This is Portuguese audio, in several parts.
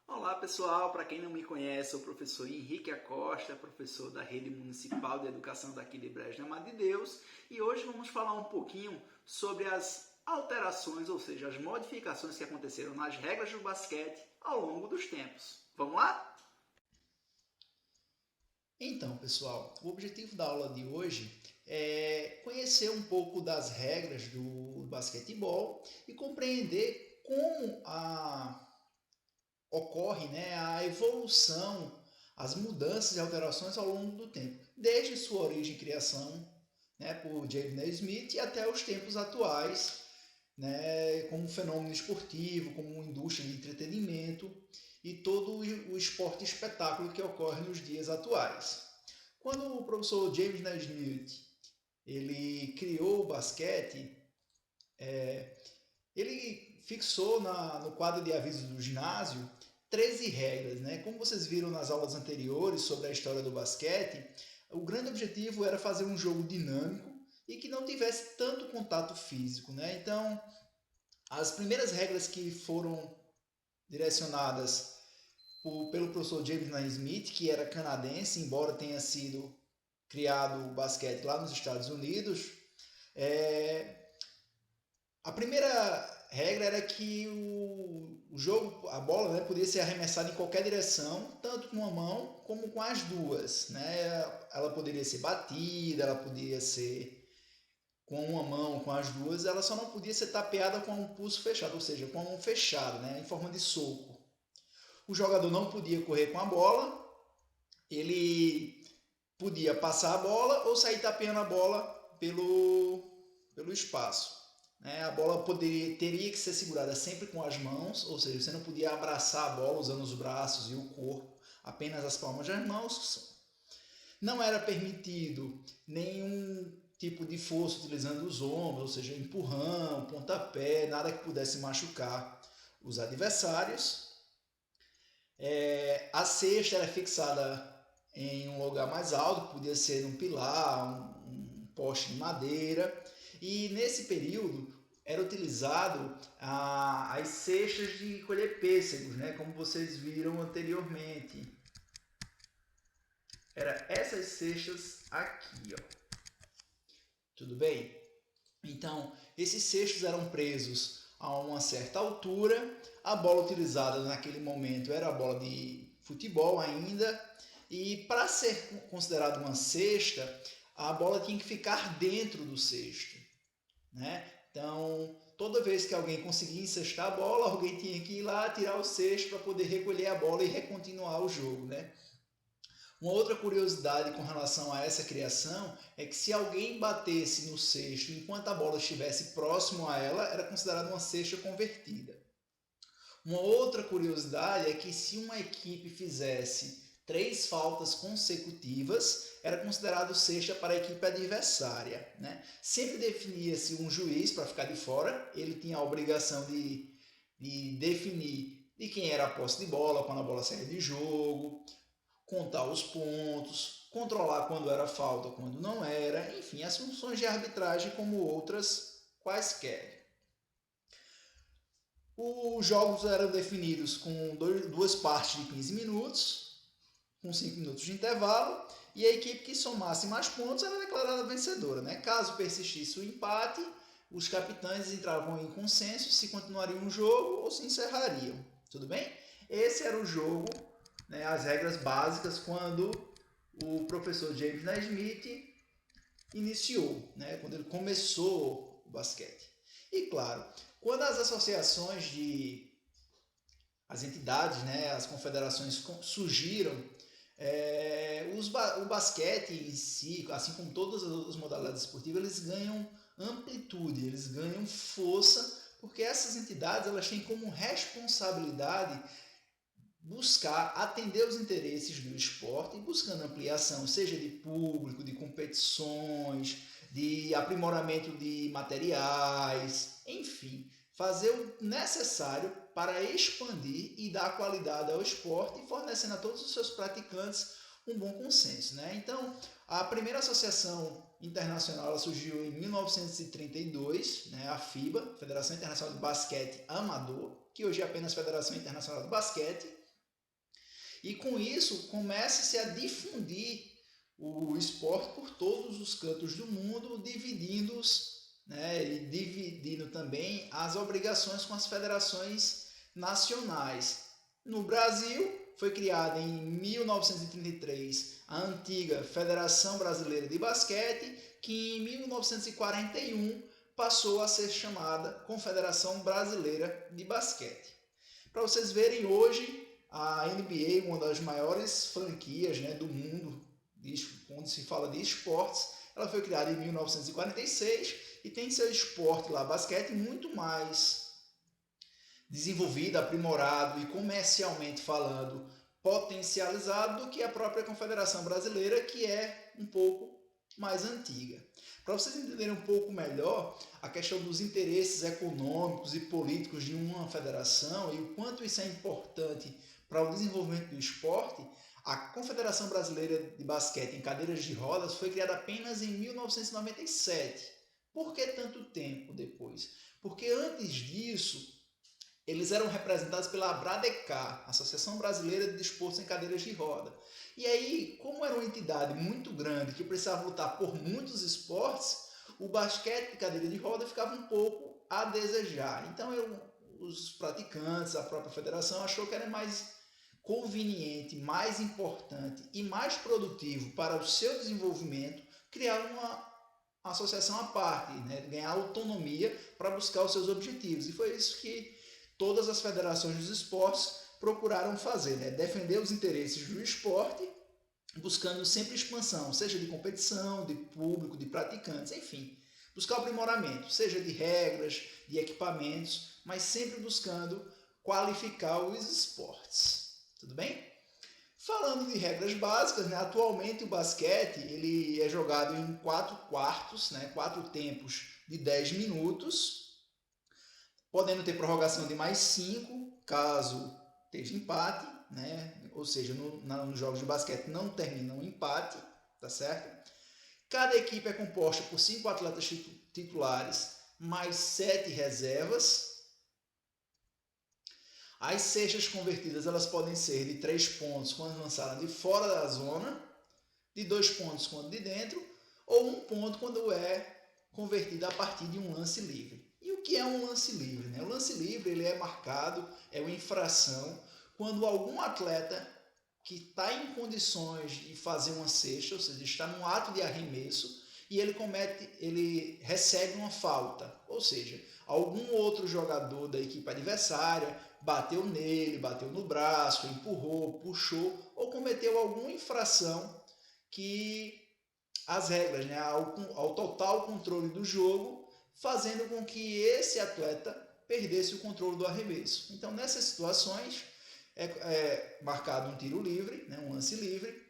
Olá pessoal, para quem não me conhece, sou o professor Henrique Acosta, professor da Rede Municipal de Educação daqui de Brejo de Amado de Deus, e hoje vamos falar um pouquinho sobre as alterações, ou seja, as modificações que aconteceram nas regras do basquete ao longo dos tempos. Vamos lá? Então, pessoal, o objetivo da aula de hoje é conhecer um pouco das regras do basquetebol e compreender como ocorre, a evolução, as mudanças e alterações ao longo do tempo, desde sua origem e criação, por James Naismith e até os tempos atuais, como um fenômeno esportivo, como uma indústria de entretenimento e todo o esporte espetáculo que ocorre nos dias atuais. Quando o professor James Naismith ele criou o basquete, ele fixou no quadro de avisos do ginásio 13 regras. Como vocês viram nas aulas anteriores sobre a história do basquete, o grande objetivo era fazer um jogo dinâmico e que não tivesse tanto contato físico. Então, as primeiras regras que foram direcionadas pelo professor James Naismith, que era canadense, embora tenha sido criado o basquete lá nos Estados Unidos, a primeira regra era que o jogo, a bola, podia ser arremessada em qualquer direção, tanto com uma mão como com as duas. Ela poderia ser batida, ela poderia ser com uma mão, com as duas, ela só não podia ser tapeada com um pulso fechado, ou seja, com a mão fechada, em forma de soco. O jogador não podia correr com a bola, ele podia passar a bola ou sair tapeando a bola pelo espaço. A bola teria que ser segurada sempre com as mãos, ou seja, você não podia abraçar a bola usando os braços e o corpo, apenas as palmas das mãos. Não era permitido nenhum tipo de força utilizando os ombros, ou seja, empurrão, pontapé, nada que pudesse machucar os adversários. A cesta era fixada em um lugar mais alto, podia ser um pilar, um poste de madeira, e nesse período era utilizado as cestas de colher pêssegos, como vocês viram anteriormente. Era essas cestas aqui, ó. Tudo bem? Então, esses cestos eram presos a uma certa altura. A bola utilizada naquele momento era a bola de futebol ainda. E para ser considerada uma cesta, a bola tinha que ficar dentro do cesto. Então, toda vez que alguém conseguia encestar a bola, alguém tinha que ir lá tirar o cesto para poder recolher a bola e recontinuar o jogo. Uma outra curiosidade com relação a essa criação é que se alguém batesse no cesto enquanto a bola estivesse próximo a ela, era considerada uma cesta convertida. Uma outra curiosidade é que se uma equipe fizesse 3 faltas consecutivas, era considerado cesta para a equipe adversária. Sempre definia-se um juiz para ficar de fora, ele tinha a obrigação de definir de quem era a posse de bola, quando a bola saía de jogo, contar os pontos, controlar quando era falta, quando não era, enfim, as funções de arbitragem como outras quaisquer. Os jogos eram definidos com duas partes de 15 minutos, com 5 minutos de intervalo, e a equipe que somasse mais pontos era declarada vencedora. Caso persistisse o empate, os capitães entravam em consenso se continuariam o jogo ou se encerrariam. Tudo bem? Esse era o jogo, as regras básicas quando o professor James Naismith iniciou, quando ele começou o basquete. E claro, quando as associações as entidades, as confederações surgiram, o basquete em si, assim como todas as outras modalidades esportivas, eles ganham amplitude, eles ganham força, porque essas entidades elas têm como responsabilidade buscar atender os interesses do esporte, buscando ampliação, seja de público, de competições, de aprimoramento de materiais, enfim, fazer o necessário para expandir e dar qualidade ao esporte, fornecendo a todos os seus praticantes um bom consenso. Então, a primeira associação internacional surgiu em 1932, a FIBA, Federação Internacional de Basquete Amador, que hoje é apenas Federação Internacional de Basquete. E com isso começa-se a difundir o esporte por todos os cantos do mundo, dividindo-os, né, e dividindo também as obrigações com as federações nacionais. No Brasil, foi criada em 1933 a antiga Federação Brasileira de Basquete, que em 1941 passou a ser chamada Confederação Brasileira de Basquete. Para vocês verem, hoje a NBA, uma das maiores franquias, né, do mundo, onde se fala de esportes, ela foi criada em 1946 e tem seu esporte lá, basquete, muito mais desenvolvido, aprimorado e comercialmente falando, potencializado do que a própria Confederação Brasileira, que é um pouco mais antiga. Para vocês entenderem um pouco melhor a questão dos interesses econômicos e políticos de uma federação e o quanto isso é importante para o desenvolvimento do esporte, a Confederação Brasileira de Basquete em cadeiras de rodas foi criada apenas em 1997. Por que tanto tempo depois? Porque antes disso, eles eram representados pela ABRADECAR, Associação Brasileira de Desportos em Cadeiras de Roda. E aí, como era uma entidade muito grande que precisava lutar por muitos esportes, o basquete de cadeira de roda ficava um pouco a desejar. Então, os praticantes, a própria federação, achou que era mais conveniente, mais importante e mais produtivo para o seu desenvolvimento criar uma associação à parte, né? Ganhar autonomia para buscar os seus objetivos. E foi isso que todas as federações dos esportes procuraram fazer, né? Defender os interesses do esporte, buscando sempre expansão, seja de competição, de público, de praticantes, enfim. Buscar o aprimoramento, seja de regras, de equipamentos, mas sempre buscando qualificar os esportes. Tudo bem? Falando de regras básicas, né? Atualmente o basquete ele é jogado em 4 quartos, né? 4 tempos de 10 minutos, podendo ter prorrogação de mais 5, caso esteja empate, né? Ou seja, nos jogos de basquete não terminam empate, tá certo? Cada equipe é composta por 5 atletas titulares, mais 7 reservas. As cestas convertidas elas podem ser de 3 pontos quando lançadas de fora da zona, de 2 pontos quando de dentro, ou 1 ponto quando é convertida a partir de um lance livre. E o que é um lance livre, né? O lance livre ele é marcado, é uma infração, quando algum atleta que está em condições de fazer uma cesta, ou seja, está num ato de arremesso, e ele recebe uma falta, ou seja, algum outro jogador da equipe adversária bateu nele, bateu no braço, empurrou, puxou ou cometeu alguma infração que as regras, né, ao total controle do jogo, fazendo com que esse atleta perdesse o controle do arremesso. Então, nessas situações, é marcado um tiro livre, né, um lance livre.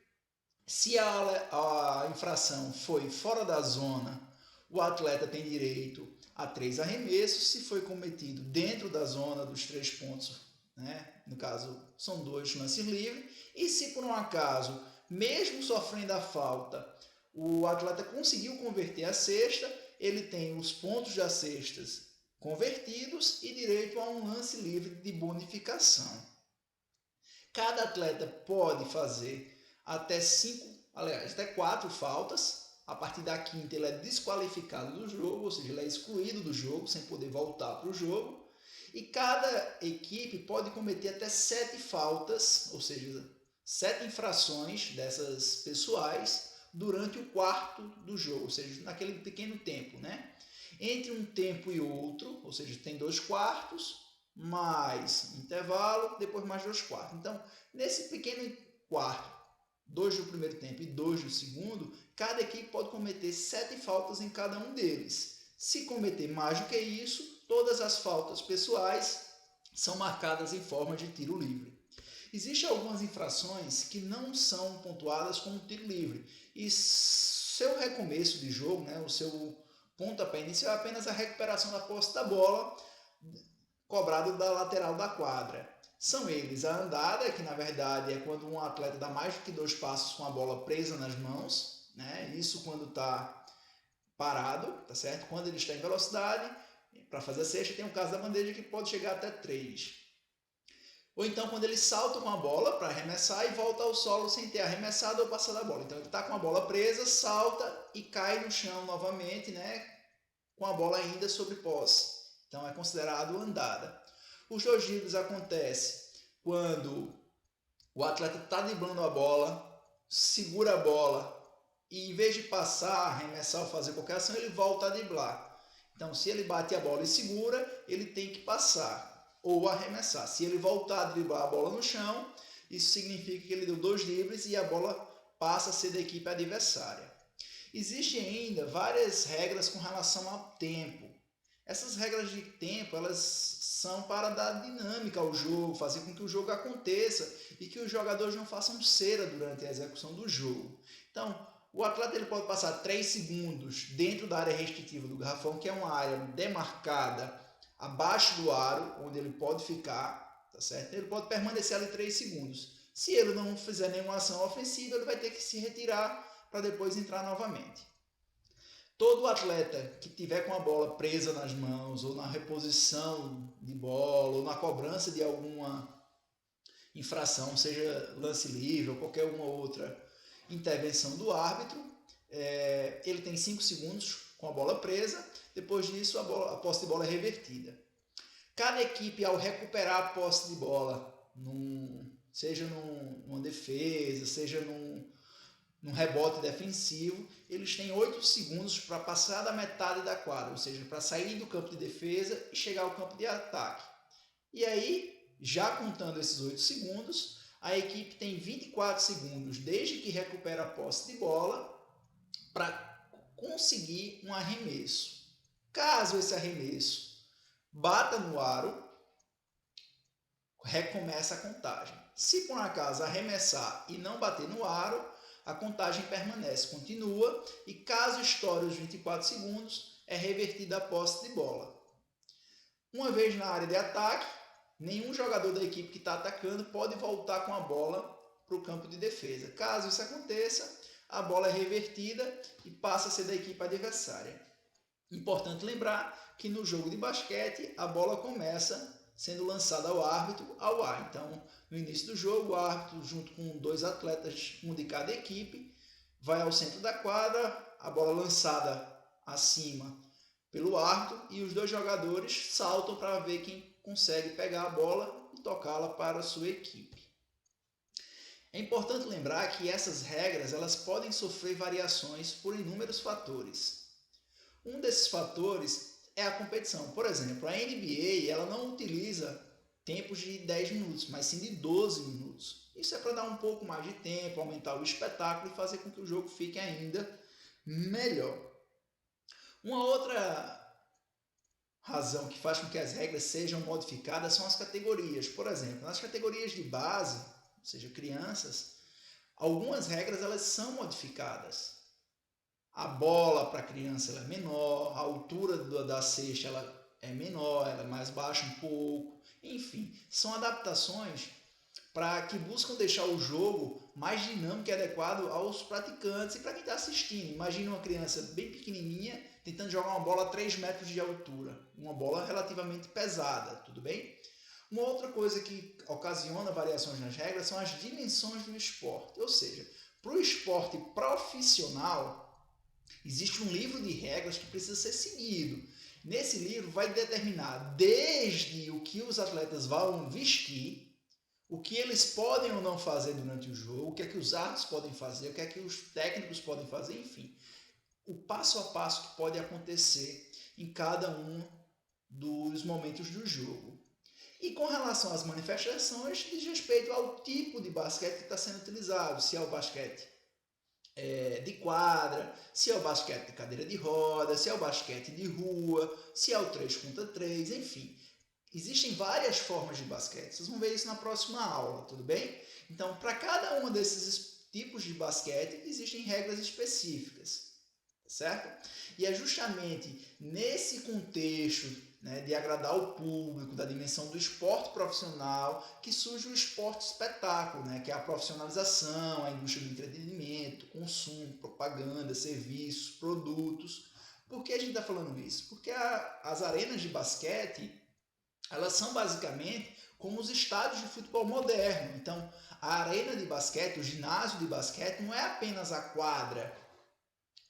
Se a infração foi fora da zona, o atleta tem direito a 3 arremessos. Se foi cometido dentro da zona dos 3 pontos, né, no caso são 2 lances livres. E se por um acaso, mesmo sofrendo a falta, o atleta conseguiu converter a cesta, ele tem os pontos das cestas convertidos e direito a um lance livre de bonificação. Cada atleta pode fazer até 4 faltas. A partir da quinta ele é desqualificado do jogo, ou seja, ele é excluído do jogo, sem poder voltar para o jogo. E cada equipe pode cometer até 7 faltas, ou seja, 7 infrações dessas pessoais durante o quarto do jogo, ou seja, naquele pequeno tempo, né? Entre um tempo e outro, ou seja, tem 2 quartos, mais intervalo, depois mais 2 quartos. Então, nesse pequeno quarto, 2 do primeiro tempo e 2 do segundo, cada equipe pode cometer 7 faltas em cada um deles. Se cometer mais do que isso, todas as faltas pessoais são marcadas em forma de tiro livre. Existem algumas infrações que não são pontuadas como tiro livre. E seu recomeço de jogo, né, o seu pontapé inicial é apenas a recuperação da posse da bola cobrado da lateral da quadra. São eles a andada, que na verdade é quando um atleta dá mais do que 2 passos com a bola presa nas mãos, né? Isso quando está parado, tá certo? Quando ele está em velocidade, para fazer a cesta tem o caso da bandeja que pode chegar até 3. Ou então quando ele salta com a bola para arremessar e volta ao solo sem ter arremessado ou passado a bola. Então ele está com a bola presa, salta e cai no chão novamente, né, com a bola ainda sobre posse. Então é considerado andada. Os dois dribles acontecem quando o atleta está driblando a bola, segura a bola e em vez de passar, arremessar ou fazer qualquer ação, ele volta a driblar. Então se ele bate a bola e segura, ele tem que passar ou arremessar. Se ele voltar a driblar a bola no chão, isso significa que ele deu 2 dribles e a bola passa a ser da equipe adversária. Existem ainda várias regras com relação ao tempo. Essas regras de tempo, elas são para dar dinâmica ao jogo, fazer com que o jogo aconteça e que os jogadores não façam cera durante a execução do jogo. Então, o atleta ele pode passar 3 segundos dentro da área restritiva do garrafão, que é uma área demarcada abaixo do aro, onde ele pode ficar, tá certo? Ele pode permanecer ali 3 segundos. Se ele não fizer nenhuma ação ofensiva, ele vai ter que se retirar para depois entrar novamente. Todo atleta que tiver com a bola presa nas mãos, ou na reposição de bola, ou na cobrança de alguma infração, seja lance livre ou qualquer uma outra intervenção do árbitro, ele tem 5 segundos com a bola presa. Depois disso, a posse de bola é revertida. Cada equipe, ao recuperar a posse de bola, seja numa defesa, seja num rebote defensivo, eles têm 8 segundos para passar da metade da quadra, ou seja, para sair do campo de defesa e chegar ao campo de ataque. E aí, já contando esses 8 segundos, a equipe tem 24 segundos desde que recupera a posse de bola para conseguir um arremesso. Caso esse arremesso bata no aro, recomeça a contagem. Se por acaso arremessar e não bater no aro, a contagem permanece, continua, e caso estoure os 24 segundos, é revertida a posse de bola. Uma vez na área de ataque, nenhum jogador da equipe que está atacando pode voltar com a bola para o campo de defesa. Caso isso aconteça, a bola é revertida e passa a ser da equipe adversária. Importante lembrar que no jogo de basquete, a bola começa sendo lançada ao árbitro ao ar. Então, no início do jogo, o árbitro, junto com 2 atletas, um de cada equipe, vai ao centro da quadra, a bola lançada acima pelo árbitro e os 2 jogadores saltam para ver quem consegue pegar a bola e tocá-la para a sua equipe. É importante lembrar que essas regras elas podem sofrer variações por inúmeros fatores. Um desses fatores é a competição. Por exemplo, a NBA ela não utiliza tempos de 10 minutos, mas sim de 12 minutos. Isso é para dar um pouco mais de tempo, aumentar o espetáculo e fazer com que o jogo fique ainda melhor. Uma outra razão que faz com que as regras sejam modificadas são as categorias. Por exemplo, nas categorias de base, ou seja, crianças, algumas regras elas são modificadas. A bola para a criança ela é menor, a altura da cesta ela é menor, ela é mais baixa um pouco. Enfim, são adaptações para que buscam deixar o jogo mais dinâmico e adequado aos praticantes e para quem está assistindo. Imagina uma criança bem pequenininha tentando jogar uma bola a 3 metros de altura, uma bola relativamente pesada, tudo bem? Uma outra coisa que ocasiona variações nas regras são as dimensões do esporte, ou seja, para o esporte profissional, existe um livro de regras que precisa ser seguido. Nesse livro vai determinar desde o que os atletas vão vestir, o que eles podem ou não fazer durante o jogo, o que é que os árbitros podem fazer, o que é que os técnicos podem fazer, enfim. O passo a passo que pode acontecer em cada um dos momentos do jogo. E com relação às manifestações, diz respeito ao tipo de basquete que está sendo utilizado, se é o basquete de quadra, se é o basquete de cadeira de roda, se é o basquete de rua, se é o 3 contra 3, enfim. Existem várias formas de basquete, vocês vão ver isso na próxima aula, tudo bem? Então, para cada um desses tipos de basquete, existem regras específicas, certo? E é justamente nesse contexto, né, de agradar o público, da dimensão do esporte profissional, que surge o esporte espetáculo, né, que é a profissionalização, a indústria do entretenimento, consumo, propaganda, serviços, produtos. Por que a gente está falando isso? Porque as arenas de basquete, elas são basicamente como os estádios de futebol moderno. Então, a arena de basquete, o ginásio de basquete, não é apenas a quadra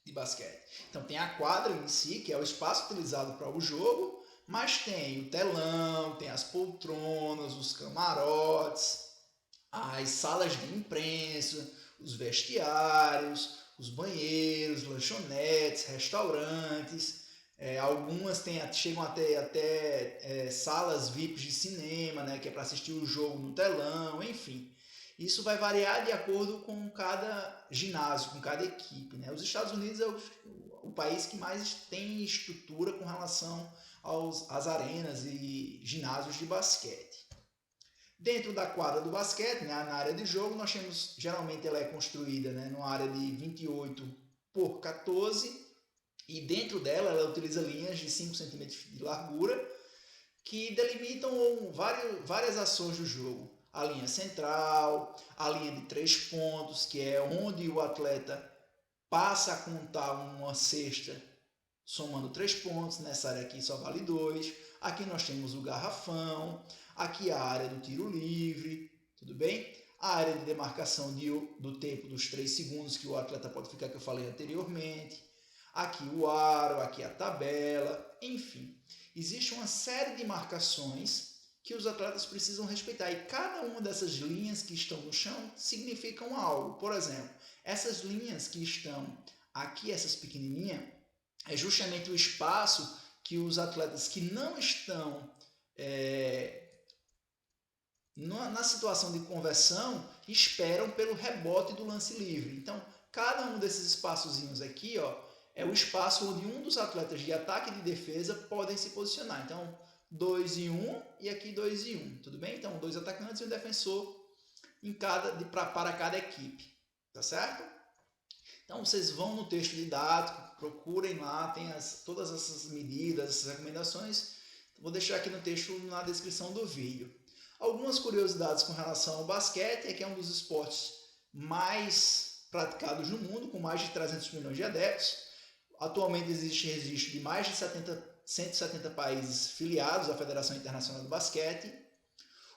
de basquete. Então, tem a quadra em si, que é o espaço utilizado para o jogo, mas tem o telão, tem as poltronas, os camarotes, as salas de imprensa, os vestiários, os banheiros, lanchonetes, restaurantes. Algumas chegam até salas VIPs de cinema, né, que é para assistir o jogo no telão, enfim. Isso vai variar de acordo com cada ginásio, com cada equipe, né? Os Estados Unidos é o país que mais tem estrutura com relação às arenas e ginásios de basquete. Dentro da quadra do basquete, né, na área de jogo, nós temos, geralmente ela é construída, né, numa área de 28 por 14, e dentro dela ela utiliza linhas de 5 centímetros de largura que delimitam várias ações do jogo. A linha central, a linha de 3 pontos, que é onde o atleta passa a contar uma cesta somando 3 pontos. Nessa área aqui só vale 2. Aqui nós temos o garrafão, aqui a área do tiro livre, tudo bem? A área de demarcação do tempo dos 3 segundos que o atleta pode ficar, que eu falei anteriormente. Aqui o aro, aqui a tabela, enfim. Existe uma série de marcações que os atletas precisam respeitar, e cada uma dessas linhas que estão no chão significam algo. Por exemplo, essas linhas que estão aqui, essas pequenininhas, é justamente o espaço que os atletas que não estão na situação de conversão esperam pelo rebote do lance livre. Então, cada um desses espaçozinhos aqui, é o espaço onde um dos atletas de ataque e de defesa podem se posicionar. Então, 2 e 1 e aqui 2 e 1, tudo bem? Então, 2 atacantes e um defensor para cada equipe, tá certo? Então, vocês vão no texto didático, procurem lá, tem todas essas medidas, essas recomendações. Vou deixar aqui no texto, na descrição do vídeo. Algumas curiosidades com relação ao basquete é que é um dos esportes mais praticados no mundo, com mais de 300 milhões de adeptos. Atualmente existe registro de mais de 170 países filiados à Federação Internacional do Basquete.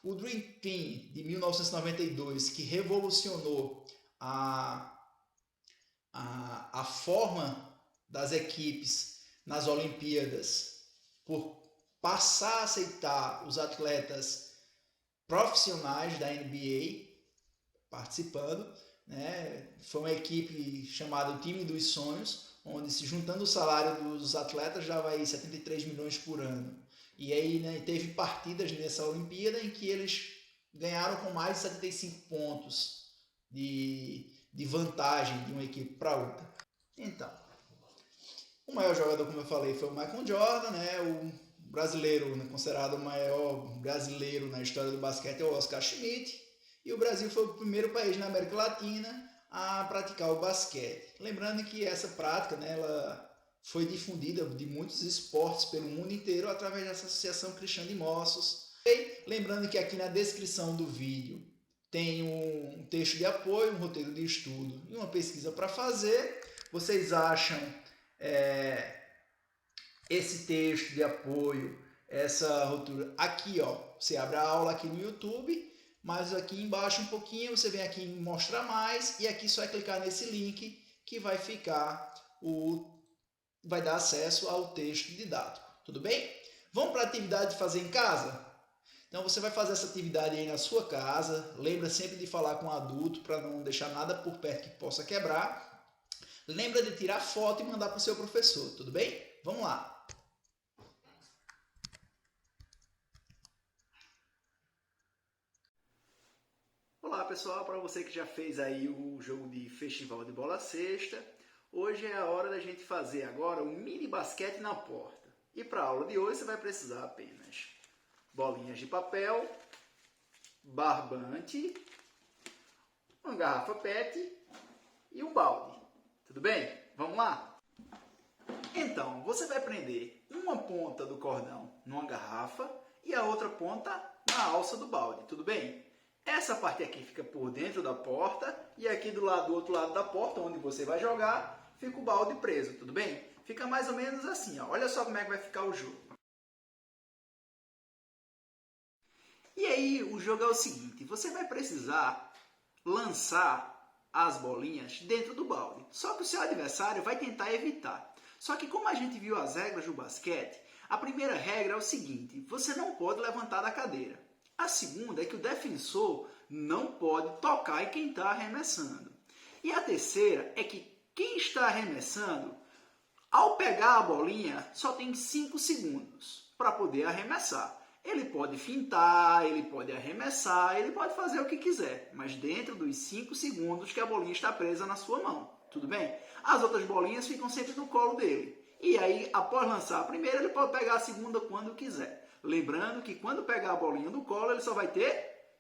O Dream Team de 1992, que revolucionou a forma das equipes nas Olimpíadas, por passar a aceitar os atletas profissionais da NBA participando, né? Foi uma equipe chamada o Time dos Sonhos, onde, se juntando o salário dos atletas, já vai 73 milhões por ano. E aí, né, teve partidas nessa Olimpíada em que eles ganharam com mais de 75 pontos de vantagem de uma equipe para outra. Então, o maior jogador, como eu falei, foi o Michael Jordan, né? O brasileiro, né, considerado o maior brasileiro na história do basquete, é o Oscar Schmidt. E o Brasil foi o primeiro país na América Latina a praticar o basquete. Lembrando que essa prática, né, ela foi difundida de muitos esportes pelo mundo inteiro através dessa Associação Cristã de Moços. E lembrando que aqui na descrição do vídeo tem um texto de apoio, um roteiro de estudo e uma pesquisa para fazer. Vocês acham esse texto de apoio, essa rotura aqui, você abre a aula aqui no YouTube, mas aqui embaixo um pouquinho você vem aqui em mostrar mais, e aqui só é clicar nesse link que vai dar acesso ao texto didático, tudo bem? Vamos para a atividade de fazer em casa? Então você vai fazer essa atividade aí na sua casa, lembra sempre de falar com o adulto para não deixar nada por perto que possa quebrar. Lembra de tirar foto e mandar para o seu professor, tudo bem? Vamos lá! Olá pessoal, para você que já fez aí o jogo de festival de bola cesta, hoje é a hora da gente fazer agora um mini basquete na porta. E para a aula de hoje você vai precisar apenas bolinhas de papel, barbante, uma garrafa PET e um balde. Tudo bem? Vamos lá? Então, você vai prender uma ponta do cordão numa garrafa e a outra ponta na alça do balde, tudo bem? Essa parte aqui fica por dentro da porta e aqui do outro lado da porta, onde você vai jogar, fica o balde preso, tudo bem? Fica mais ou menos assim, ó. Olha só como é que vai ficar o jogo. E aí o jogo é o seguinte, você vai precisar lançar as bolinhas dentro do balde. Só que o seu adversário vai tentar evitar. Só que como a gente viu as regras do basquete, a primeira regra é o seguinte, você não pode levantar da cadeira. A segunda é que o defensor não pode tocar em quem está arremessando. E a terceira é que quem está arremessando, ao pegar a bolinha, só tem 5 segundos para poder arremessar. Ele pode fintar, ele pode arremessar, ele pode fazer o que quiser, mas dentro dos 5 segundos que a bolinha está presa na sua mão. Tudo bem? As outras bolinhas ficam sempre no colo dele. E aí, após lançar a primeira, ele pode pegar a segunda quando quiser. Lembrando que quando pegar a bolinha do colo, ele só vai ter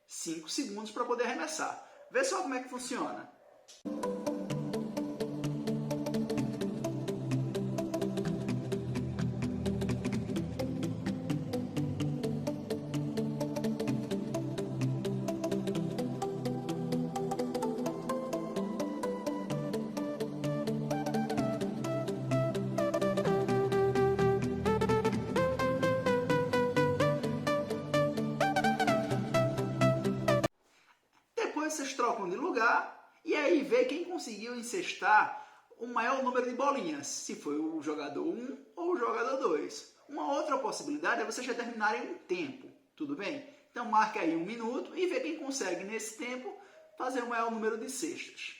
5 segundos para poder arremessar. Vê só como é que funciona. Vocês trocam de lugar e aí vê quem conseguiu encestar o maior número de bolinhas, se foi o jogador 1 ou o jogador 2. Uma outra possibilidade é vocês determinarem um tempo, tudo bem? Então marque aí 1 minuto e vê quem consegue nesse tempo fazer o maior número de cestas.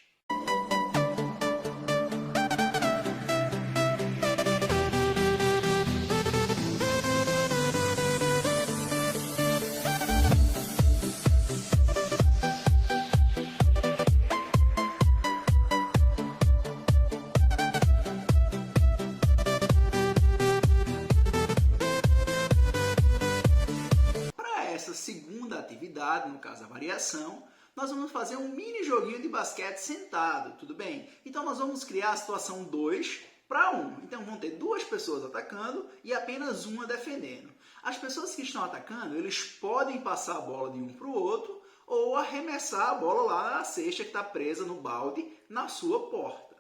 Segunda atividade, no caso a variação, nós vamos fazer um mini joguinho de basquete sentado, tudo bem? Então nós vamos criar a situação 2 para 1. Então vão ter 2 pessoas atacando e apenas uma defendendo. As pessoas que estão atacando, eles podem passar a bola de um para o outro ou arremessar a bola lá na cesta que está presa no balde na sua porta.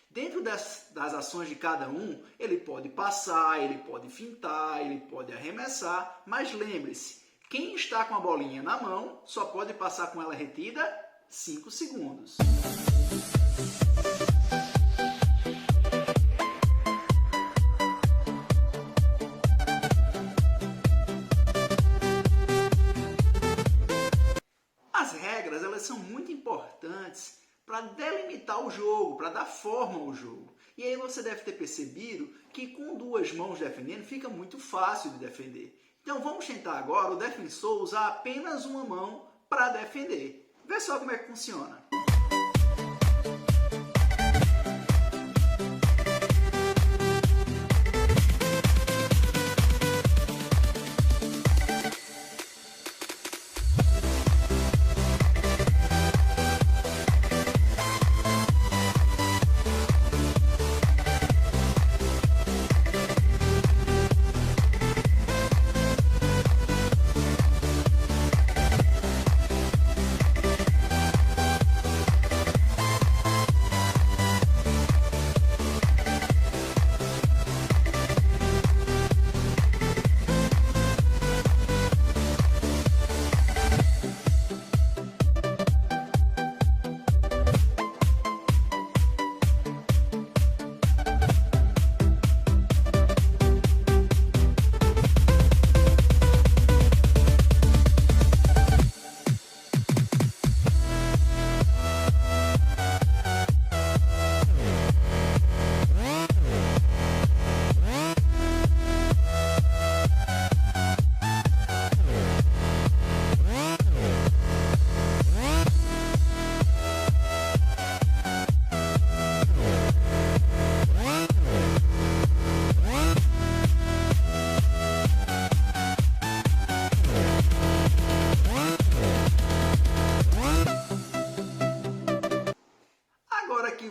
Dentro das ações de cada um, ele pode passar, ele pode fintar, ele pode arremessar, mas lembre-se, quem está com a bolinha na mão só pode passar com ela retida 5 segundos. As regras elas são muito importantes para delimitar o jogo, para dar forma ao jogo. E aí você deve ter percebido que com 2 mãos defendendo fica muito fácil de defender. Então vamos tentar agora o defensor usar apenas uma mão para defender. Vê só como é que funciona.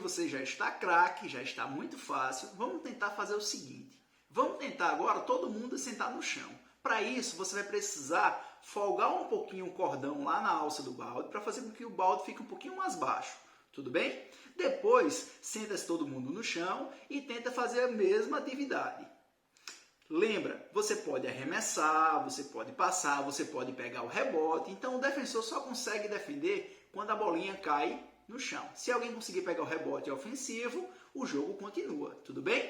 Você já está craque, já está muito fácil. Vamos tentar fazer o seguinte. Vamos tentar agora todo mundo sentar no chão. Para isso, você vai precisar folgar um pouquinho o cordão lá na alça do balde para fazer com que o balde fique um pouquinho mais baixo. Tudo bem? Depois, senta-se todo mundo no chão e tenta fazer a mesma atividade. Lembra, você pode arremessar, você pode passar, você pode pegar o rebote. Então o defensor só consegue defender quando a bolinha cai no chão. Se alguém conseguir pegar o rebote ofensivo, o jogo continua. Tudo bem?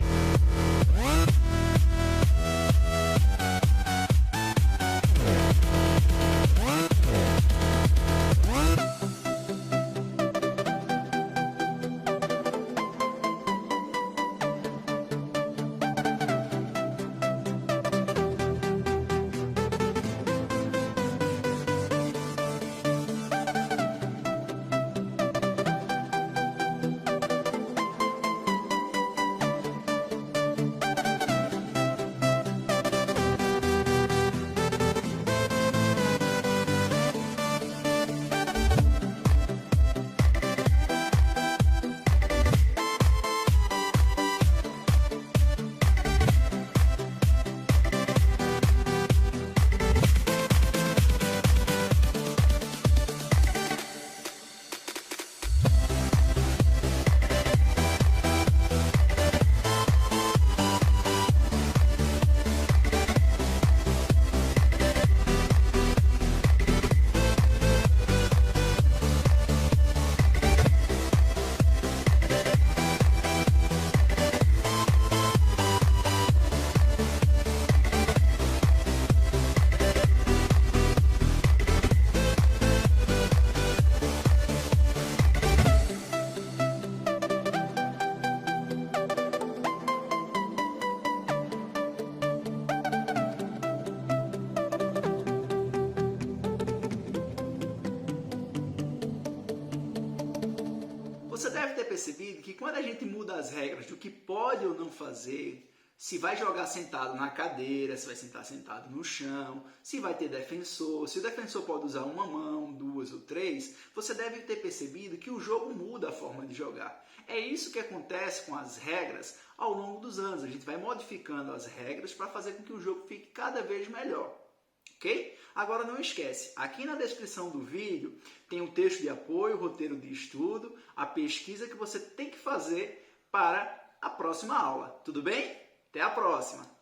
Você deve ter percebido que quando a gente muda as regras do que pode ou não fazer, se vai jogar sentado na cadeira, se vai sentar sentado no chão, se vai ter defensor, se o defensor pode usar uma mão, duas ou três, você deve ter percebido que o jogo muda a forma de jogar. É isso que acontece com as regras ao longo dos anos. A gente vai modificando as regras para fazer com que o jogo fique cada vez melhor. Ok? Agora não esquece, aqui na descrição do vídeo tem o texto de apoio, o roteiro de estudo, a pesquisa que você tem que fazer para a próxima aula. Tudo bem? Até a próxima!